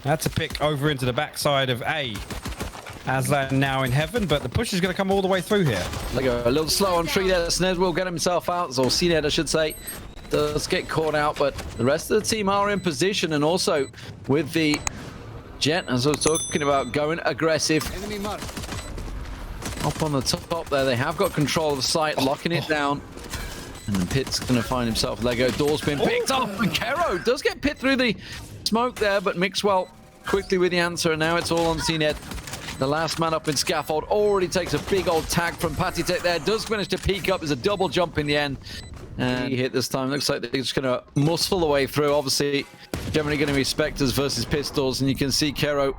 That's a pick over into the backside of A. Aslan now in heaven, but the push is going to come all the way through here. Lego a little slow on tree there. Sned will get himself out, or CNED I should say. Does get caught out, but the rest of the team are in position, and also with the Jet, as I was talking about, going aggressive. Up on the top there, they have got control of the site, locking it down. And then Pit's going to find himself Lego. Door's been picked off, and Kero does get Pit through the smoke there, but Mixwell quickly with the answer, and now it's all on CNED. The last man up in Scaffold already takes a big old tag from Patitech there. Does manage to peek up. There's a double jump in the end. And he hit this time. Looks like they're just going to muscle the way through. Obviously, generally going to be Spectres versus Pistols. And you can see Kero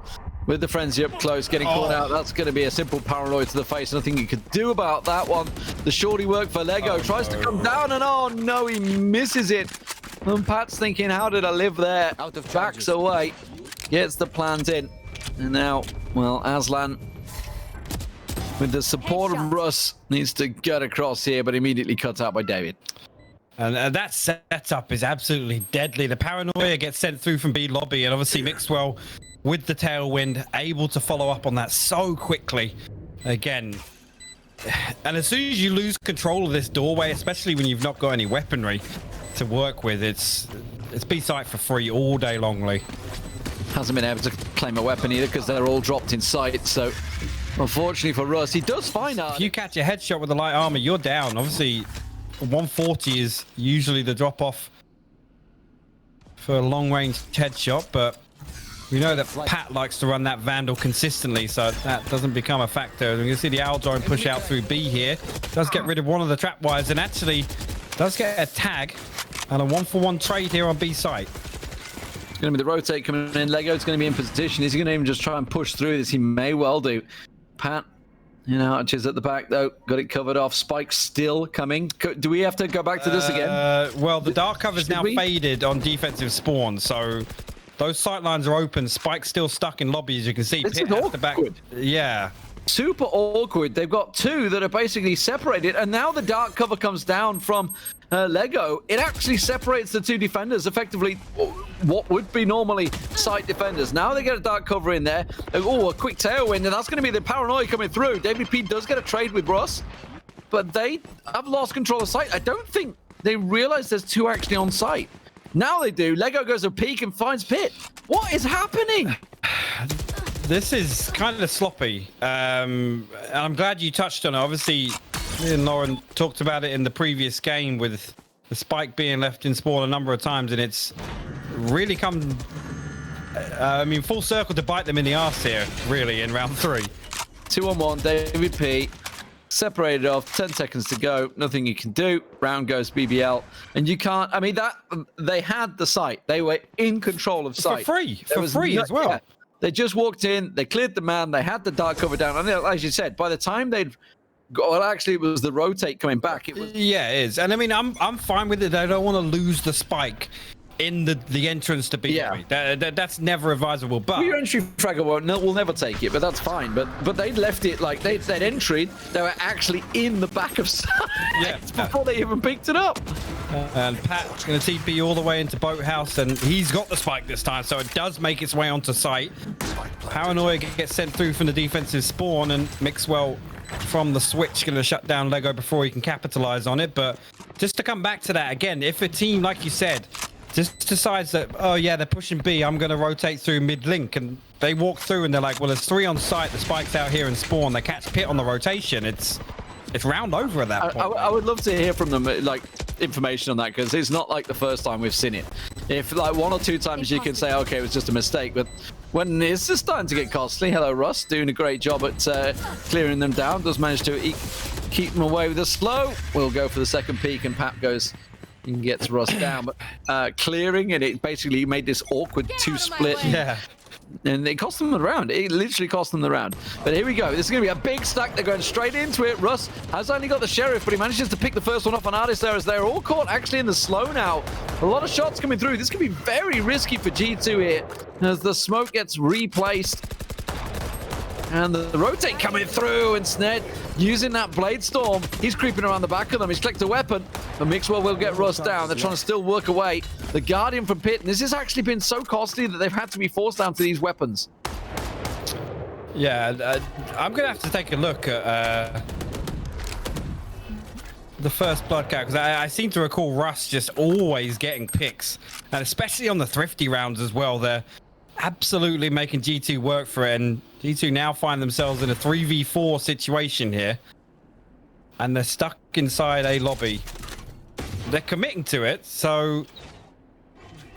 with the frenzy up close, getting caught out. That's going to be a simple paranoid to the face. Nothing you could do about that one. The shorty work for Lego. Tries to come down, and oh no, he misses it. And Pat's thinking, how did I live there? Backs away. Gets the plant in. And now, well, Aslan, with the support of Russ, needs to get across here, but immediately cut out by David. And that setup is absolutely deadly. The paranoia gets sent through from B lobby, and obviously Mixwell with the tailwind, able to follow up on that so quickly. Again, and as soon as you lose control of this doorway, especially when you've not got any weaponry to work with, it's B site for free all day long, Lee. Hasn't been able to claim a weapon either because they're all dropped in sight. So, unfortunately for Russ, he does find out. If you catch a headshot with the light armor, you're down. Obviously, 140 is usually the drop off for a long range headshot, but we know that Pat likes to run that Vandal consistently, so that doesn't become a factor. You can see the Owl Drone push out through B here. Does get rid of one of the trap wires and actually does get a tag and a 1-for-1 trade here on B site. It's going to be the rotate coming in. Lego's going to be in position. Is he going to even just try and push through this? He may well do. Pat, you know, arches at the back though. Got it covered off. Spike's still coming. Do we have to go back to this again? Well, the dark cover's now faded on defensive spawn, so those sight lines are open. Spike's still stuck in lobby, as you can see. This is awkward. Yeah. Super awkward. They've got two that are basically separated, and now the dark cover comes down from Lego. It actually separates the two defenders, effectively what would be normally site defenders. Now they get a dark cover in there. Oh, a quick tailwind, and that's going to be the paranoia coming through. David P does get a trade with Russ, but they have lost control of site. I don't think they realize there's two actually on site. Now they do. Lego goes a peek and finds Pit. What is happening? This is kind of sloppy. And I'm glad you touched on it. Obviously, me and Lauren talked about it in the previous game with the Spike being left in spawn a number of times, and it's really come, I mean, full circle to bite them in the arse here, really, in round 3. 2-on-1, David P. Separated off, 10 seconds to go, nothing you can do. Round goes BBL, and you can't, I mean, that they had the site. They were in control of site. For free as well. Yeah, they just walked in, they cleared the man, they had the dark cover down, and as you said, by the time they'd well, actually, it was the rotate coming back. It was... Yeah, it is. And I mean, I'm fine with it. I don't want to lose the Spike in the entrance to beat me. That's never advisable. But your entry fragger will never take it, but that's fine. But they'd left it like they'd entered. They were actually in the back of sight before they even picked it up. And Pat's going to TP all the way into Boathouse, and he's got the Spike this time, so it does make its way onto site. Paranoia gets sent through from the defensive spawn, and Mixwell from the switch going to shut down Lego before he can capitalize on it. But just to come back to that again, if a team, like you said, just decides that, oh yeah, they're pushing B, I'm going to rotate through mid-link, and they walk through and they're like, well, there's 3 on site, the Spike's out here and spawn, they catch Pit on the rotation, it's round over at that point. I would love to hear from them, like, information on that, because it's not like the first time we've seen it. If like 1 or 2 times you can say, okay, it was just a mistake, but when it's just starting to get costly. Hello, Russ, doing a great job at clearing them down. Does manage to keep them away with a slow. We'll go for the second peek, and Pat goes and gets Russ down. But clearing, and it basically made this awkward 2-split. Yeah. And it cost them the round. It literally cost them the round. But here we go. This is going to be a big stack. They're going straight into it. Russ has only got the Sheriff, but he manages to pick the first one off on Artist there, as they're all caught actually in the slow now. A lot of shots coming through. This could be very risky for G2 here as the smoke gets replaced. And the rotate coming through, and Sned using that Blade Storm. He's creeping around the back of them. He's clicked a weapon, but Mixwell will get Russ down. They're trying to still work away. The Guardian from Pit, and this has actually been so costly that they've had to be forced down to these weapons. Yeah, I'm going to have to take a look at the first blood count, because I seem to recall Russ just always getting picks, and especially on the thrifty rounds as well. They're absolutely making G2 work for it, and G2 now find themselves in a 3v4 situation here, and they're stuck inside a lobby. They're committing to it, so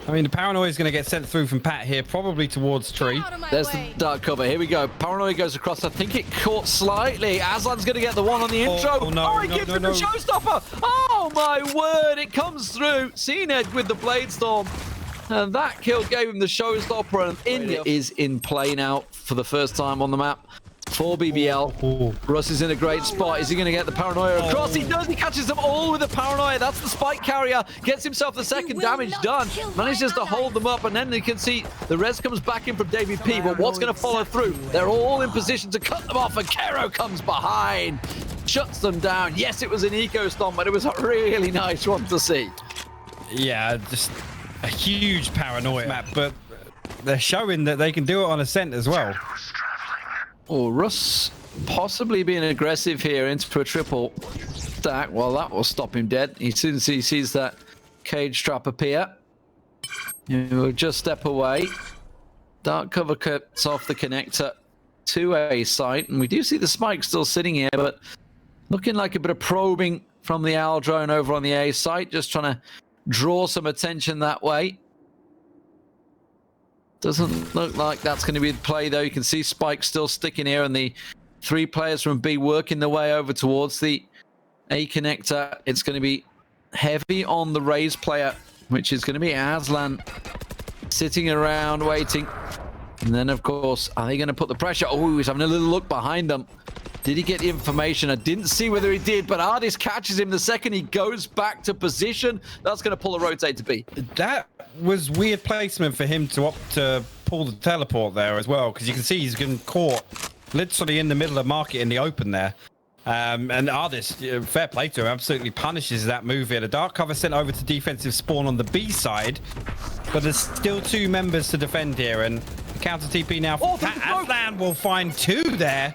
I mean, the Paranoia is going to get sent through from Pat here, probably towards Tree. There's the dark cover. Here we go. Paranoia goes across. I think it caught slightly. Aslan's going to get the one on the intro. Oh, no, he gives him the showstopper. Oh, my word. It comes through. CNED with the Blade Storm. And that kill gave him the showstopper. And India is in play now for the first time on the map for BBL. Russ is in a great spot. Is he going to get the Paranoia across? He does. He catches them all with the Paranoia. That's the spike carrier. Gets himself the second damage done. Manages to hold them up, and then you can see the res comes back in from David P. But what's going to follow through? They're all in position to cut them off, and Kero comes behind. Shuts them down. Yes, it was an eco stomp, but it was a really nice one to see. Yeah, just a huge Paranoia map, but they're showing that they can do it on Ascent as well. Oh, Russ possibly being aggressive here into a triple stack. Well, that will stop him dead. As soon as he sees that cage trap appear, he'll just step away. Dark cover cuts off the connector to a site, and we do see the spike still sitting here, but looking like a bit of probing from the Owl drone over on the A site, just trying to draw some attention that way. Doesn't look like that's going to be the play, though. You can see Spike still sticking here, and the three players from B working their way over towards the A connector. It's going to be heavy on the Raze player, which is going to be Aslan sitting around waiting. And then, of course, are they going to put the pressure? Oh, he's having a little look behind them. Did he get the information? I didn't see whether he did, but Ardis catches him the second he goes back to position. That's going to pull a rotate to B. That was weird placement for him to opt to pull the teleport there as well, because you can see he's getting caught literally in the middle of market in the open there. And Ardis, fair play to him, absolutely punishes that move here. The dark cover sent over to defensive spawn on the B side, but there's still two members to defend here, and counter TP now. Aslan will find two there.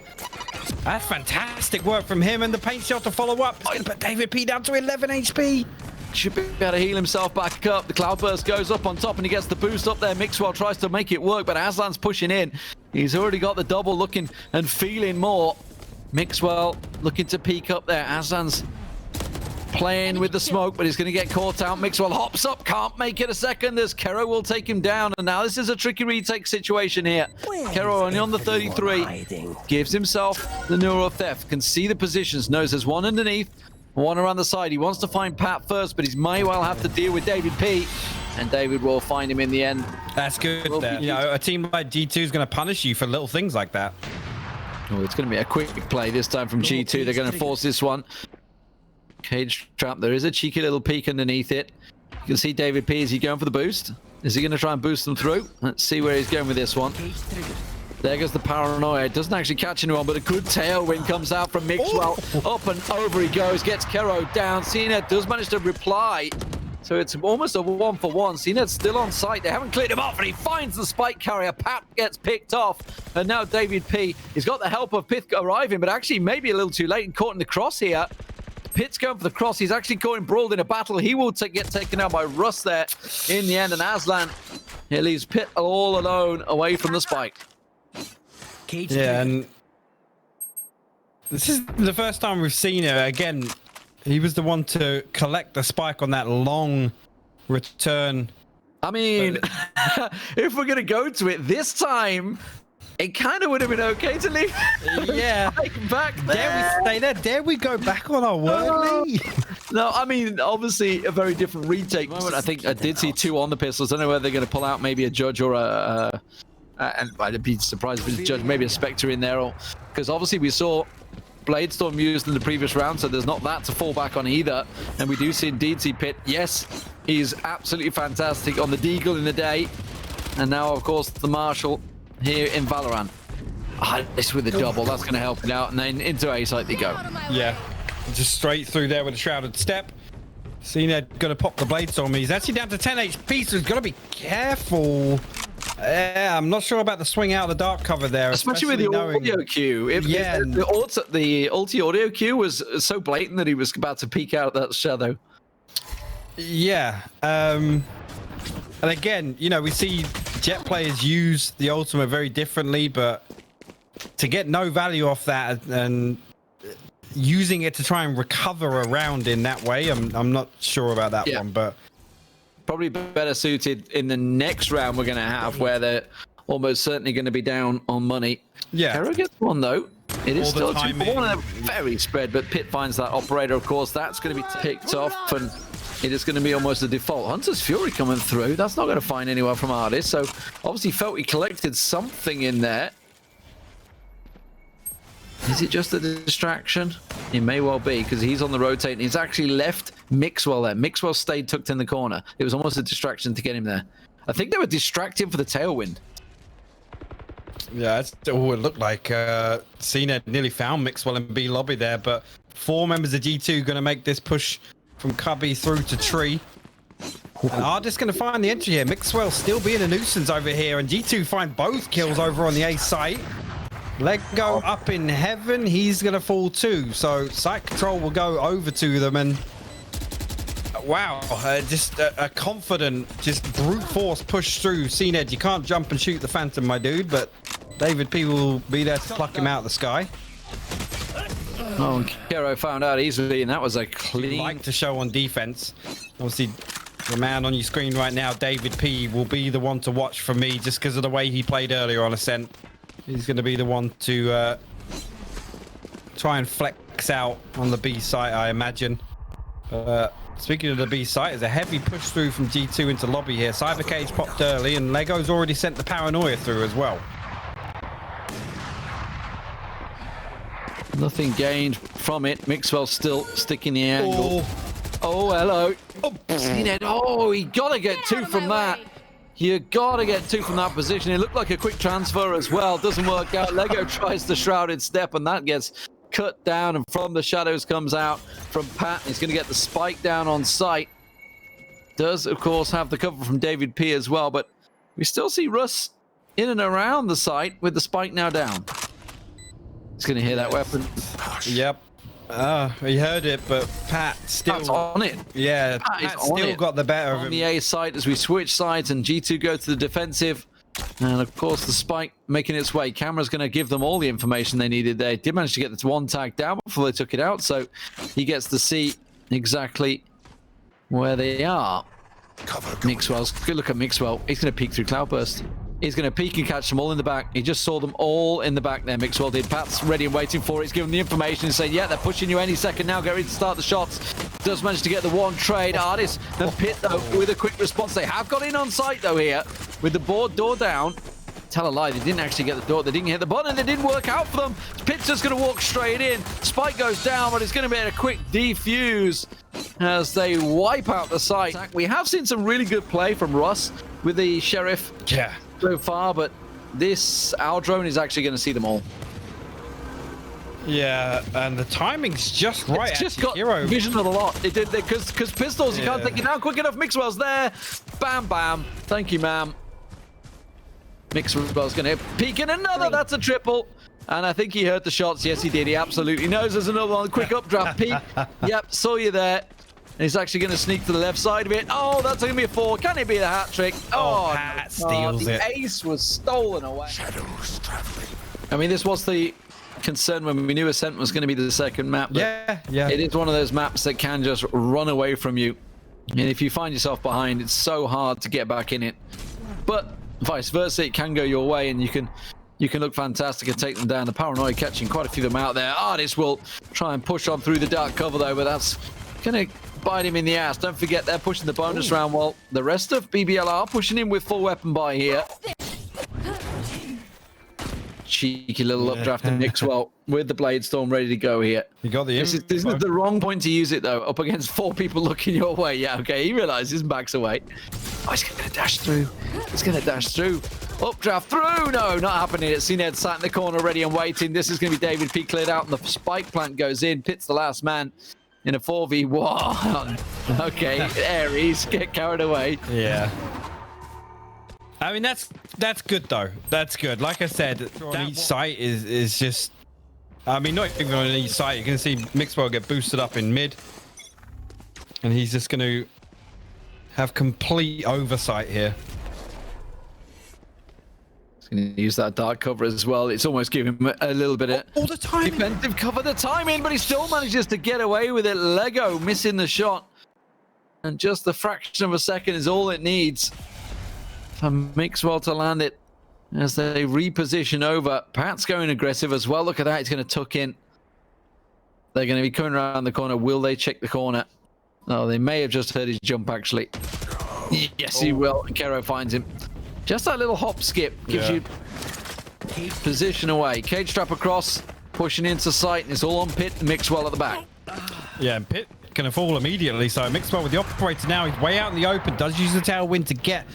That's fantastic work from him, and the paint shot to follow up. It's going to put David P down to 11 HP. Should be able to heal himself back up. The Cloudburst goes up on top, and he gets the boost up there. Mixwell tries to make it work, but Aslan's pushing in. He's already got the double, looking and feeling more. Mixwell looking to peek up there. Aslan's playing with the smoke, but he's going to get caught out. Mixwell hops up, can't make it a second. As Kero will take him down, and now this is a tricky retake situation here. Kero only on the 33, gives himself the Neuro Theft, can see the positions, knows there's one underneath, one around the side. He wants to find Pat first, but he may well have to deal with David P, and David will find him in the end. That's good there. You know, a team like G2 is going to punish you for little things like that. Oh, it's going to be a quick play this time from G2. They're going to force this one. Cage trap. There is a cheeky little peek underneath it. You can see David P. Is he going for the boost? Is he going to try and boost them through? Let's see where he's going with this one. There goes the Paranoia. It doesn't actually catch anyone, but a good tailwind comes out from Mixwell. Up and over he goes. Gets Kero down. CNED does manage to reply. So it's almost a 1-for-1. CNED's still on site. They haven't cleared him off, and he finds the spike carrier. Pat gets picked off. And now David P. He's got the help of Pith arriving, but actually maybe a little too late and caught in the cross here. Pitt's going for the cross. He's actually caught embroiled in a battle. He will get taken out by Russ there in the end. And Aslan, he leaves Pitt all alone away from the spike. Yeah, and this is the first time we've seen it. Again, he was the one to collect the spike on that long return. I mean, if we're going to go to it this time, it kind of would have been okay to leave back there. Dare we stay there? Dare we go back on our word, Lee? No, I mean, obviously a very different retake moment. I think I did see two on the pistols. I don't know whether they're going to pull out maybe a Judge or a... and I'd be surprised if it's a Judge, maybe a Spectre in there. Because obviously we saw Blade Storm used in the previous round, so there's not that to fall back on either. And we do indeed see Pitt. Yes, he's absolutely fantastic on the Deagle in the day. And now, of course, the Marshal here in Valorant. This with the double, that's going to help it out, and then into A site they go. Yeah, just straight through there with a shrouded step. Cena gonna pop the blades on me. He's actually down to 10 HP, so he's got to be careful. Yeah, I'm not sure about the swing out of the dark cover there, especially with the audio cue. If the ulti audio cue was so blatant that he was about to peek out that shadow. Yeah, and again, you know, we see Jet players use the ultimate very differently, but to get no value off that and using it to try and recover around in that way, I'm not sure about that one, but probably better suited in the next round we're going to have, where they're almost certainly going to be down on money. Yeah, Hero gets one though. It is still 2-1 and they're very spread, but Pit finds that operator. Of course, that's going to be picked off, and it is going to be almost a default. Hunter's Fury coming through. That's not going to find anyone from Artist, so obviously felt he collected something in there. Is it just a distraction? It may well be, because he's on the rotate and he's actually left Mixwell there. Mixwell stayed tucked in the corner. It was almost a distraction to get him there. I think they were distracting for the tailwind. Yeah, that's all it looked like. Cena nearly found Mixwell in B lobby there, but 4 members of G2 going to make this push from Cubby through to Tree. And Artist going to find the entry here. Mixwell still being a nuisance over here, and G2 find both kills over on the A site. Lego up in heaven, he's going to fall too. So site control will go over to them, and wow, just a confident, just brute force push through. CNED, you can't jump and shoot the Phantom, my dude, but David P will be there to pluck him out of the sky. Oh, and Kero found out easily, and that was a clean... Like to show on defense. Obviously, the man on your screen right now, David P, will be the one to watch for me, just because of the way he played earlier on Ascent. He's going to be the one to try and flex out on the B site, I imagine. Speaking of the B site, there's a heavy push through from G2 into lobby here. Cyber Cage popped early, and Lego's already sent the Paranoia through as well. Nothing gained from it. Mixwell still sticking the angle. Oh, hello. Oh, he got to get 2 from that. You gotta get 2 from that position. It looked like a quick transfer as well. Doesn't work out. Lego tries the shrouded step, and that gets cut down. And from the shadows comes out from Pat. He's gonna get the spike down on site. Does of course have the cover from David P as well, but we still see Russ in and around the site with the spike now down. He's gonna hear that weapon. Yep. He heard it, but Pat still Pat's on it. Yeah, Pat still got the better of him. On the A side as we switch sides and G2 go to the defensive. And of course the spike making its way. Camera's going to give them all the information they needed there. Did manage to get this one tag down before they took it out, so he gets to see exactly where they are. Mixwell's good. Look at Mixwell. He's going to peek through Cloudburst. He's going to peek and catch them all in the back. He just saw them all in the back there, Mixwell did. Pat's ready and waiting for it. He's giving the information and saying, yeah, they're pushing you any second now. Get ready to start the shots. Does manage to get the one trade. Artist and Pit, though, with a quick response. They have got in on site, though, here. With the board door down. Tell a lie, they didn't actually get the door. They didn't hit the button. It didn't work out for them. Pit's just going to walk straight in. Spike goes down, but it's going to be a quick defuse as they wipe out the site. We have seen some really good play from Russ with the Sheriff so far, but our drone is actually going to see them all. Yeah, and the timing's just right. It's just got vision of the lot. It did, because pistols, you can't take it down quick enough. Mixwell's there. Bam, bam. Thank you, ma'am. Mixwell's going to peek in another. That's a triple. And I think he heard the shots. Yes, he did. He absolutely knows there's another one. Quick updraft peek. Yep, saw you there. And he's actually going to sneak to the left side of it. Oh, that's going to be a 4. Can it be the hat trick? Oh, Pat steals it. The ace was stolen away. Shadows traveling. I mean, this was the concern when we knew Ascent was going to be the second map. Yeah. It is one of those maps that can just run away from you. And if you find yourself behind, it's so hard to get back in it. But vice versa, it can go your way, and you can look fantastic and take them down. The Paranoia catching quite a few of them out there. Artist will try and push on through the dark cover, though, but that's going to bite him in the ass. Don't forget, they're pushing the bonus round while the rest of BBL are pushing in with full weapon buy here. Cheeky little updraft and Mixwell with the Blade Storm ready to go here. You got the This is the wrong point to use it, though. Up against 4 people looking your way. Yeah, okay, he realizes his back's away. Oh, he's going to dash through. He's going to dash through. Updraft through. No, not happening. It's Ned sat in the corner ready and waiting. This is going to be David P cleared out, and the spike plant goes in. Pit's the last man in a 4v1. Okay, Aries, get carried away. Yeah. I mean, that's good, though. That's good. Like I said, on each site is just... I mean, not even on each site. You can see Mixwell get boosted up in mid. And he's just going to have complete oversight here. He's going to use that dark cover as well. It's almost giving him a little bit of all the time defensive cover. The timing, but he still manages to get away with it. Lego missing the shot. And just the fraction of a second is all it needs for Mixwell to land it as they reposition over. Pat's going aggressive as well. Look at that. He's going to tuck in. They're going to be coming around the corner. Will they check the corner? Oh, they may have just heard his jump, actually. Yes, he will. Kero finds him. Just that little hop skip gives you position away. Cage trap across, pushing into sight, and it's all on Pit and Mixwell at the back. Yeah, and Pit going to fall immediately. So Mixwell with the operator now. He's way out in the open. Does use the tailwind to get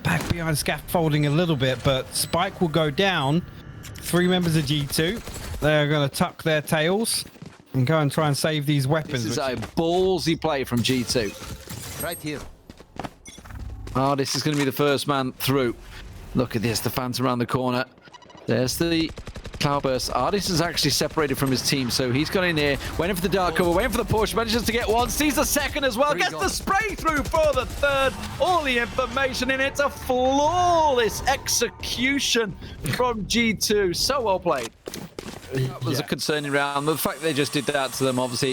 back behind scaffolding a little bit, but Spike will go down. 3 members of G2. They're going to tuck their tails and go and try and save these weapons. This is a ballsy play from G2. Right here. Oh, this is going to be the first man through. Look at this, the Phantom around the corner. There's the Cloudburst. Artis is actually separated from his team, so he's got in here, waiting for the dark cover, waiting for the push, manages to get one, sees the second as well, gets the spray through for the third. All the information in it. It's a flawless execution from G2. So well played. That was a concerning round. The fact they just did that to them, obviously,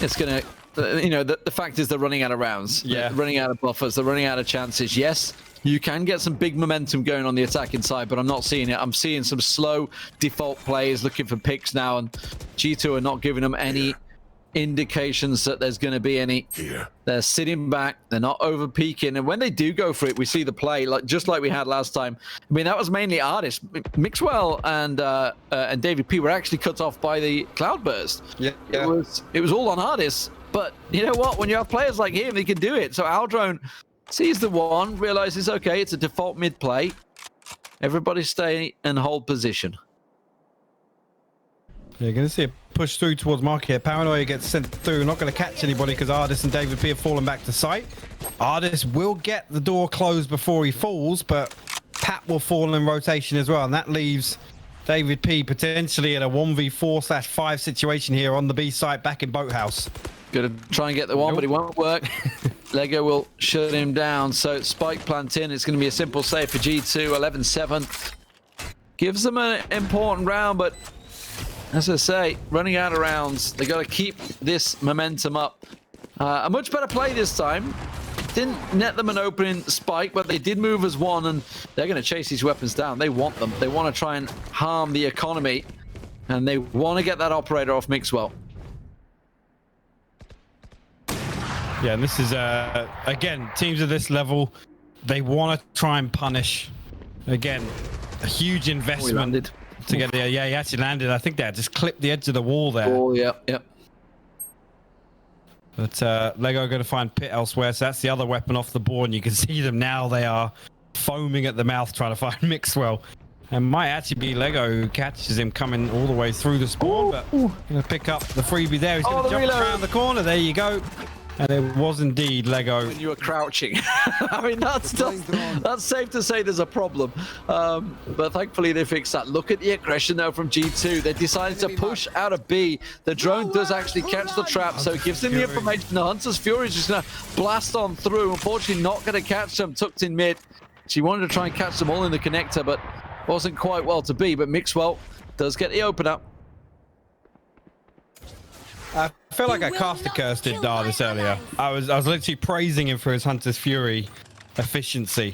it's going to... You know, the fact is they're running out of rounds. Yeah. They're running out of buffers. They're running out of chances. Yes, you can get some big momentum going on the attacking side, but I'm not seeing it. I'm seeing some slow default players looking for picks now, and G2 are not giving them any indications that there's going to be any. They're sitting back. They're not over peaking, and when they do go for it, we see the play just like we had last time. I mean, that was mainly Artis. Mixwell and David P were actually cut off by the Cloudburst. Yeah. It was all on Artis. But you know what? When you have players like him, they can do it. So Aldrone sees the one, realizes, okay, it's a default mid play. Everybody stay and hold position. You're going to see a push through towards Mark here. Paranoia gets sent through. Not going to catch anybody because Ardis and David P have fallen back to site. Ardis will get the door closed before he falls, but Pat will fall in rotation as well. And that leaves David P potentially in a 1v4/5 situation here on the B site back in Boathouse. Gonna try and get the one, but it won't work. Lego will shut him down. So spike plant in. It's going to be a simple save for G2. 11-7. Gives them an important round, but as I say, running out of rounds. They got to keep this momentum up. A much better play this time. Didn't net them an opening spike, but they did move as one, and they're going to chase these weapons down. They want them. They want to try and harm the economy, and they want to get that operator off Mixwell. Yeah, and this is, again, teams of this level, they want to try and punish. Again, a huge investment to get there. Yeah, he actually landed. I think they had just clipped the edge of the wall there. Oh, yeah. But Lego are going to find Pit elsewhere, so that's the other weapon off the board, and you can see them now. They are foaming at the mouth trying to find Mixwell. And might actually be Lego who catches him coming all the way through the spawn, but going to pick up the freebie there. He's going to jump around the corner. There you go. And it was indeed Lego. When you were crouching. I mean, that's safe to say there's a problem. But thankfully they fixed that. Look at the aggression though from G2. They decided to push out of B. The drone does actually catch the trap, so it gives them the information. The Hunter's Fury is just going to blast on through. Unfortunately, not going to catch them tucked in mid. She wanted to try and catch them all in the connector, but wasn't quite well to be. But Mixwell does get the open up. I feel like I cast a curse did this earlier. I was literally praising him for his Hunter's Fury efficiency.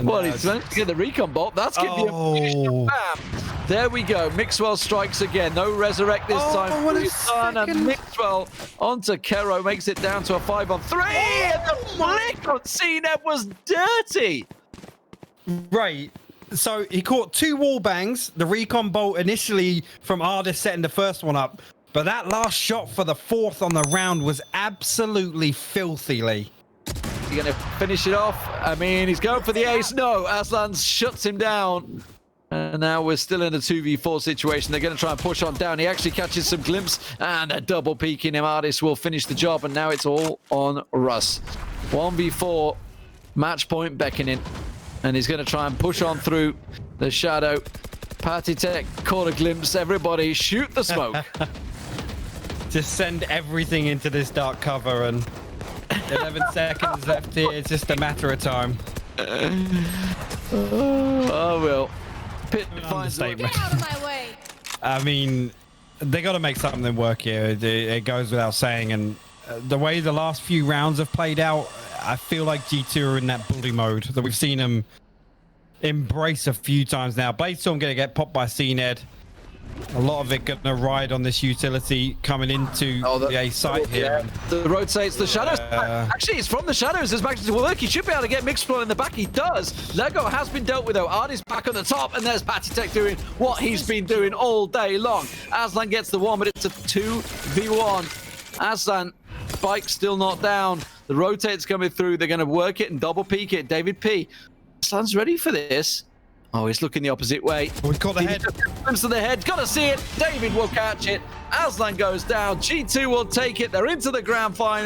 Well, he's meant to get the recon bolt. That's giving you bam. There we go. Mixwell strikes again. No resurrect this time. What a second. And Mixwell onto Kero makes it down to a 5-on-3. And the flick on CNEP was dirty. Right. So he caught 2 wall bangs. The recon bolt initially from Ardis setting the first one up. But that last shot for the 4th on the round was absolutely filthy, Lee. he going to finish it off? I mean, he's going for the ace. No, Aslan shuts him down. And now we're still in a 2v4 situation. They're going to try and push on down. He actually catches some glimpse, and a double peeking him. Artis will finish the job, and now it's all on Russ. 1v4, match point beckoning. And he's going to try and push on through the shadow. Party Tech caught a glimpse. Everybody shoot the smoke. Just send everything into this dark cover, and 11 seconds left here. It's just a matter of time. Oh, well. Pitt finds Get out of my way. I mean, they got to make something work here. It goes without saying. And the way the last few rounds have played out, I feel like G2 are in that bully mode that we've seen them embrace a few times now. Bladestorm going to get popped by CNED. A lot of it going to ride on this utility coming into the A site here. The rotates the shadows. Actually, it's from the shadows. As Max will work. He should be able to get Mixflow in the back. He does. Lego has been dealt with though. Art's back on the top, and there's Patitech doing what he's been doing all day long. Aslan gets the one, but it's a 2v1. Aslan, Spike still not down. The rotate's coming through. They're going to work it and double peek it. David P. Aslan's ready for this. Oh, he's looking the opposite way. We've got the head. Comes to the head. Gotta see it. David will catch it. Aslan goes down. G2 will take it. They're into the grand final.